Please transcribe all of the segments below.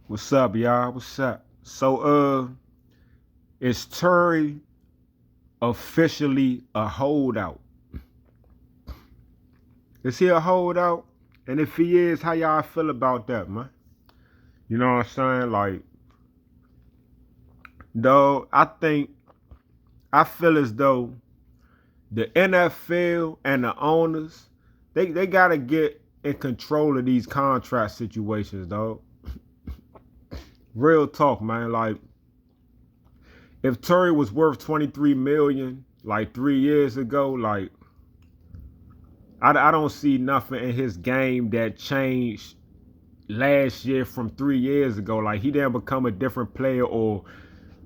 What's up, y'all? What's up? So, is Terry officially a holdout? Is he a holdout? And if he is, how y'all feel about that, man? You know what I'm saying? Like, though, I feel as though the NFL and the owners, they gotta get in control of these contract situations, dog. Real talk, man. Like, if Terry was worth 23 million like 3 years ago, like I don't see nothing in his game that changed last year from 3 years ago. Like he didn't become a different player, or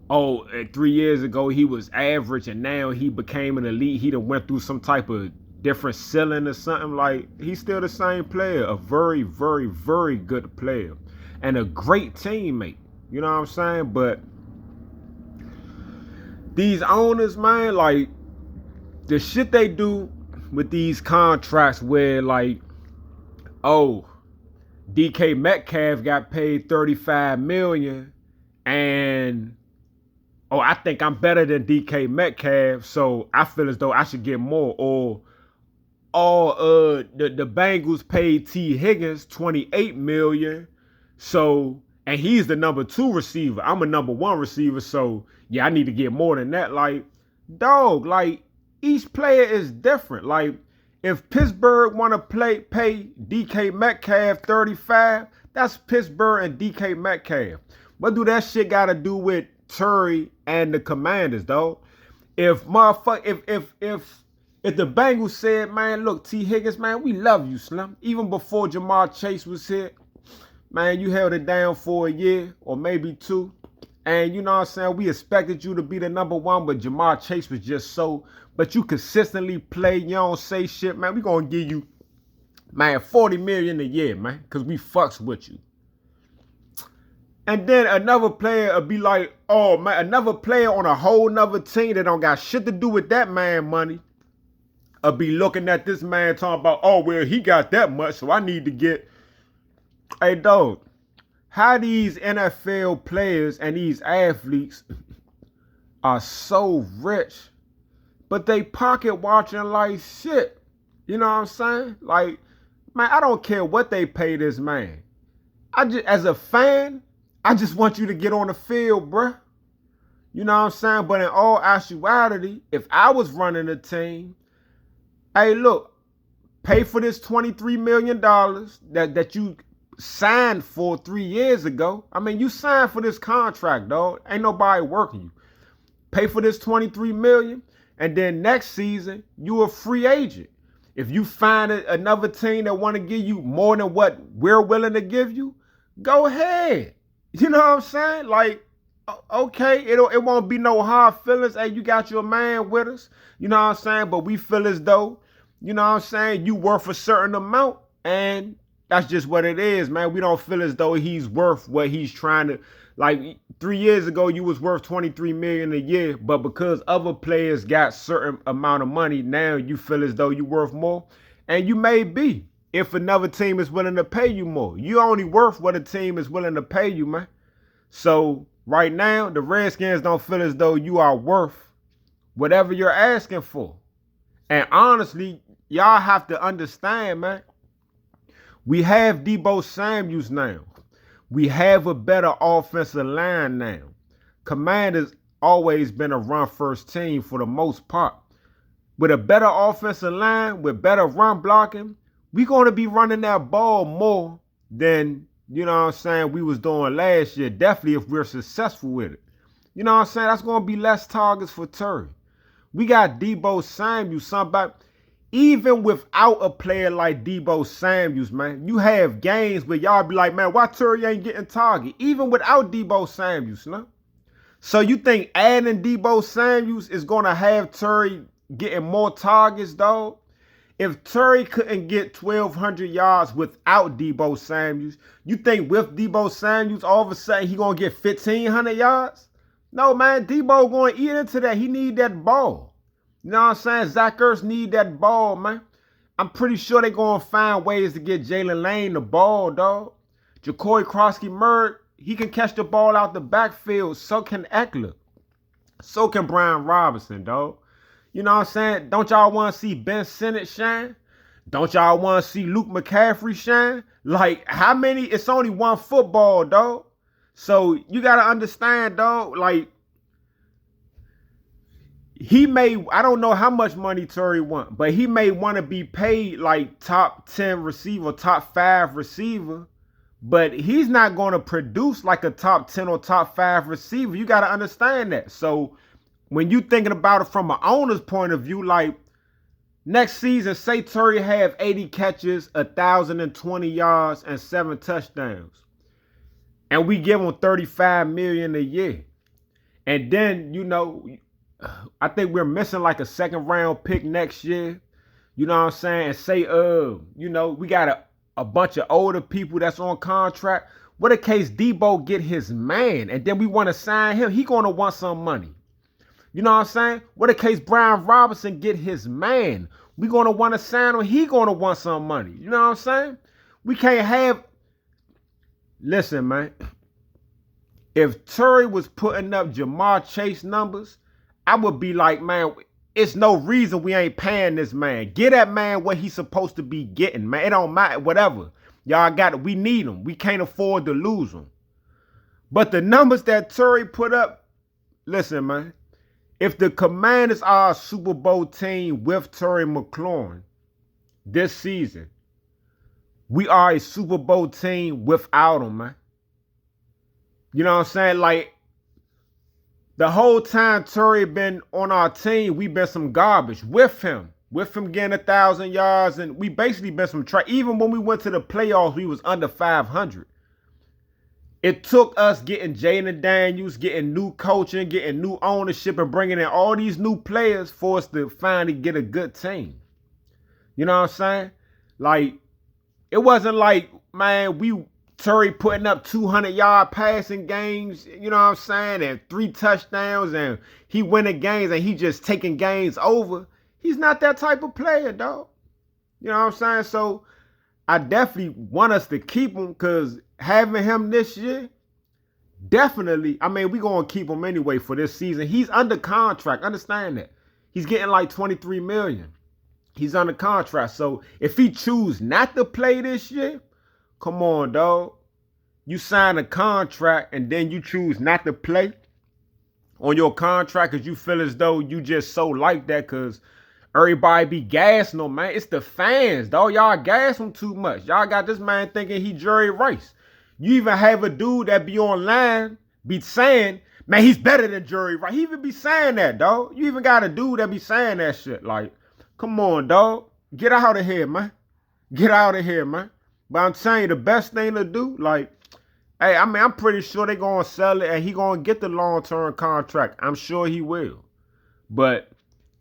3 years ago he was average and now he became an elite. He done went through some type of different ceiling or something. Like he's still the same player, a very, very, very good player and a great teammate. You know what I'm saying? But these owners, man, like the shit they do with these contracts where like, oh, DK Metcalf got paid 35 million and oh, I think I'm better than DK Metcalf, so I feel as though I should get more. Or the Bengals paid T Higgins 28 million. So and he's the number 2 receiver. I'm a number 1 receiver, so yeah, I need to get more than that. Like, dog, like each player is different. Like, if Pittsburgh want to pay DK Metcalf 35, that's Pittsburgh and DK Metcalf. What do that shit got to do with Terry and the Commanders, dog? If the Bengals said, man, look, T Higgins, man, we love you, Slim. Even before Jamar Chase was here, man, you held it down for a year or maybe 2. And you know what I'm saying? We expected you to be the number 1, but Jamar Chase was just so. But you consistently play, you don't say shit, man. We gonna give you, man, 40 million a year, man, because we fucks with you. And then another player will be like, oh man, another player on a whole nother team that don't got shit to do with that man money will be looking at this man talking about, oh well, he got that much, so I need to get. Hey, dog. How these NFL players and these athletes are so rich, but they pocket watching like shit. You know what I'm saying? Like, man, I don't care what they pay this man. As a fan, I just want you to get on the field, bruh. You know what I'm saying? But in all actuality, if I was running a team, hey, look, pay for this $23 million that you signed for 3 years ago. I mean, you signed for this contract, dog. Ain't nobody working you. Pay for this 23 million, and then next season you a free agent. If you find another team that want to give you more than what we're willing to give you, go ahead. You know what I'm saying? Like, okay, it won't be no hard feelings. Hey, you got your man with us. You know what I'm saying? But we feel as though, you know what I'm saying, you worth a certain amount, and that's just what it is, man. We don't feel as though he's worth what he's trying to. Like 3 years ago, you was worth 23 million a year, but because other players got certain amount of money, now you feel as though you worth more, and you may be if another team is willing to pay you more. You only worth what a team is willing to pay you, man. So right now, the Redskins don't feel as though you are worth whatever you're asking for. And honestly, y'all have to understand, man. We have Deebo Samuels now. We have a better offensive line now. Commanders always been a run-first team for the most part. With a better offensive line, with better run blocking, we're going to be running that ball more than, you know what I'm saying, we was doing last year. Definitely if we're successful with it. You know what I'm saying? That's going to be less targets for Terry. We got Deebo Samuels, somebody. Even without a player like Deebo Samuels, man, you have games where y'all be like, man, why Terry ain't getting targeted? Even without Deebo Samuels, no? So you think adding Deebo Samuels is going to have Terry getting more targets, dog? If Terry couldn't get 1,200 yards without Deebo Samuels, you think with Deebo Samuels, all of a sudden he going to get 1,500 yards? No, man, Deebo going to eat into that. He need that ball. You know what I'm saying? Zach Ertz need that ball, man. I'm pretty sure they're going to find ways to get Jalen Lane the ball, dog. Jacory Krosky-Murray, He can catch the ball out the backfield. So can Eckler. So can Brian Robinson, dog. You know what I'm saying? Don't y'all want to see Ben Sinnott shine? Don't y'all want to see Luke McCaffrey shine? Like, how many? It's only one football, dog. So you got to understand, dog, like, he may, I don't know how much money Terry want, but he may want to be paid like top 10 receiver, top 5 receiver, but he's not going to produce like a top 10 or top 5 receiver. You got to understand that. So when you thinking about it from an owner's point of view, like next season, say Terry have 80 catches, 1,020 yards, and 7 touchdowns, and we give him $35 million a year. And then, you know, I think we're missing like a 2nd round pick next year. You know what I'm saying? And say, you know, we got a bunch of older people that's on contract. What in case Debo get his man and then we want to sign him? He going to want some money. You know what I'm saying? What in case Brian Robinson get his man? We going to want to sign him. He going to want some money. You know what I'm saying? We can't have... Listen, man. If Terry was putting up Jamar Chase numbers, I would be like, man, it's no reason we ain't paying this man. Get that man what he's supposed to be getting, man. It don't matter, whatever. Y'all got it. We need him. We can't afford to lose him. But the numbers that Terry put up, listen, man. If the Commanders are a Super Bowl team with Terry McLaurin this season, we are a Super Bowl team without him, man. You know what I'm saying? Like, the whole time Terry been on our team, we been some garbage with him. With him getting 1,000 yards, and we basically been some trash. Even when we went to the playoffs, we was under 500. It took us getting Jaden Daniels, getting new coaching, getting new ownership, and bringing in all these new players for us to finally get a good team. You know what I'm saying? Like, it wasn't like, man, Terry putting up 200-yard passing games, you know what I'm saying, and 3 touchdowns, and he winning games, and he just taking games over. He's not that type of player, dog. You know what I'm saying? So I definitely want us to keep him, because having him this year, definitely, I mean, we're going to keep him anyway for this season. He's under contract. Understand that. He's getting like $23 million. He's under contract. So if he choose not to play this year, come on, dog. You sign a contract and then you choose not to play on your contract because you feel as though you just so like that because everybody be gassing him, man. It's the fans, dog. Y'all gas him too much. Y'all got this man thinking he Jerry Rice. You even have a dude that be online be saying, man, he's better than Jerry Rice. He even be saying that, dog. You even got a dude that be saying that shit. Like, come on, dog. Get out of here, man. Get out of here, man. But I'm telling you, the best thing to do, like, hey, I mean, I'm pretty sure they're going to sell it and he going to get the long-term contract. I'm sure he will. But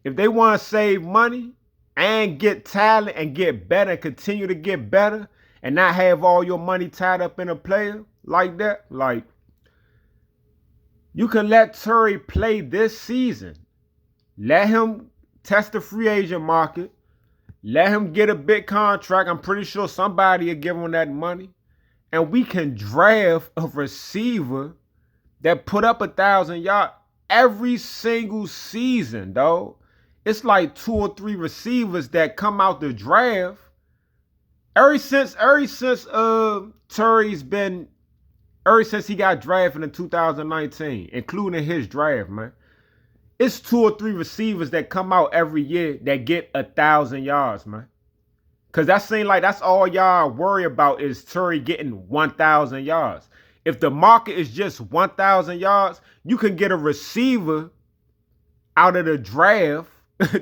if they want to save money and get talent and get better and continue to get better and not have all your money tied up in a player like that, like, you can let Terry play this season. Let him test the free agent market. Let him get a big contract. I'm pretty sure somebody will give him that money. And we can draft a receiver that put up 1,000 yards every single season, dog. It's like 2 or 3 receivers that come out the draft. Ever since he got drafted in 2019, including his draft, man. It's 2 or 3 receivers that come out every year that get 1,000 yards, man. Because that seems like that's all y'all worry about is Terry getting 1,000 yards. If the market is just 1,000 yards, you can get a receiver out of the draft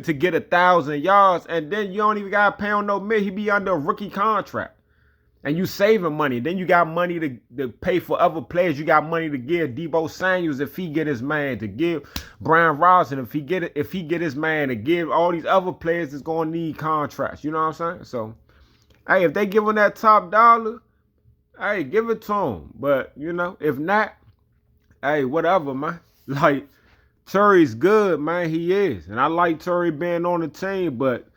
to get 1,000 yards, and then you don't even got to pay on no mid. He be under a rookie contract. And you saving money. Then you got money to pay for other players. You got money to give Debo Samuels if he get his man, to give Brian Robinson if he get his man, to give all these other players that's gonna need contracts. You know what I'm saying? So, hey, if they give him that top dollar, hey, give it to him. But you know, if not, hey, whatever, man. Like, Terry's good, man. He is, and I like Terry being on the team, but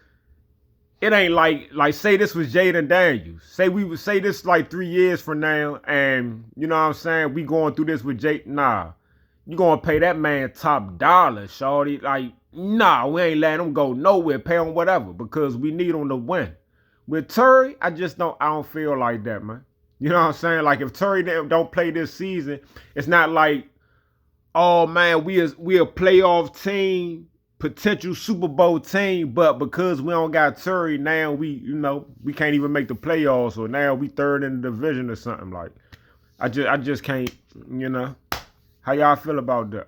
it ain't like say this was Jaden Daniels. Say we would say this like 3 years from now, and you know what I'm saying, we going through this with Jake. Nah, you gonna pay that man top dollar, shorty. Like, nah, we ain't letting him go nowhere. Pay him whatever because we need him to win. With Terry, I don't feel like that, man. You know what I'm saying? Like if Terry don't play this season, it's not like, oh man, we a playoff team, potential Super Bowl team, but because we don't got Terry, now we can't even make the playoffs, or now we third in the division or something. Like I just can't, How y'all feel about that?